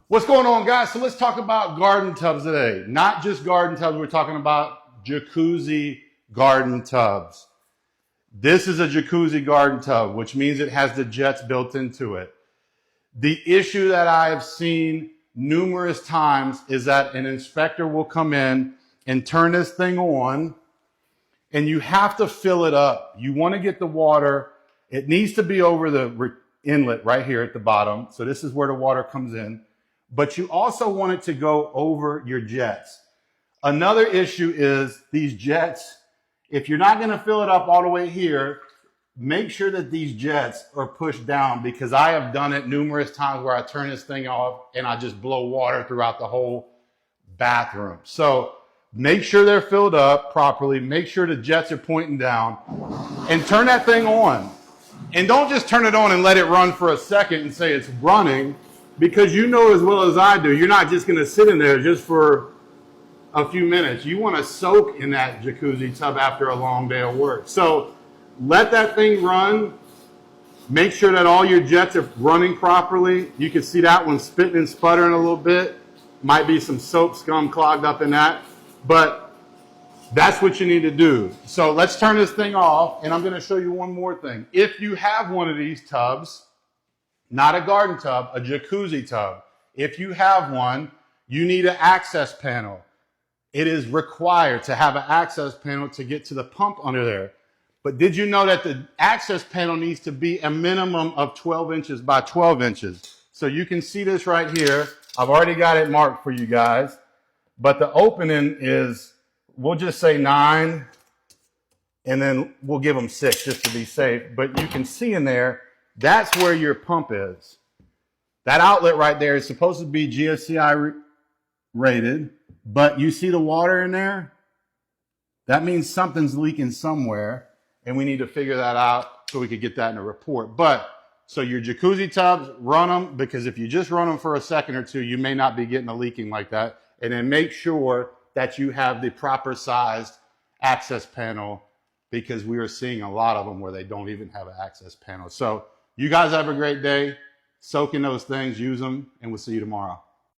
What's going on, guys? So let's talk about garden tubs today. Not just garden tubs, we're talking about jacuzzi garden tubs. This is a jacuzzi garden tub, which means it has the jets built into it. The issue that I have seen numerous times is that an inspector will come in and turn this thing on, and you have to fill it up. You want to get the water. It needs to be over the inlet right here at the bottom. So this is where the water comes in. But you also want it to go over your jets. Another issue is these jets. If you're not going to fill it up all the way here, make sure that these jets are pushed down, because I have done it numerous times where I turn this thing off and I just blow water throughout the whole bathroom. So make sure they're filled up properly. Make sure the jets are pointing down and turn that thing on. And don't just turn it on and let it run for a second and say it's running, because you know as well as I do, you're not just going to sit in there just for a few minutes. You want to soak in that jacuzzi tub after a long day of work. So let that thing run. Make sure that all your jets are running properly. You can see that one spitting and sputtering a little bit. Might be some soap scum clogged up in that, but that's what you need to do. So let's turn this thing off, and I'm going to show you one more thing. If you have one of these tubs, not a garden tub, a jacuzzi tub, if you have one, you need an access panel. It is required to have an access panel to get to the pump under there. But did you know that the access panel needs to be a minimum of 12 inches by 12 inches? So you can see this right here. I've already got it marked for you guys. But the opening is, we'll just say 9, and then we'll give them 6 just to be safe. But you can see in there, that's where your pump is. That outlet right there is supposed to be GFCI rated, but you see the water in there? That means something's leaking somewhere, and we need to figure that out so we could get that in a report. But, so your jacuzzi tubs, run them, because if you just run them for a second or two, you may not be getting a leaking like that. And then make sure that you have the proper sized access panel, because we are seeing a lot of them where they don't even have an access panel. So you guys have a great day. Soak in those things, use them, and we'll see you tomorrow.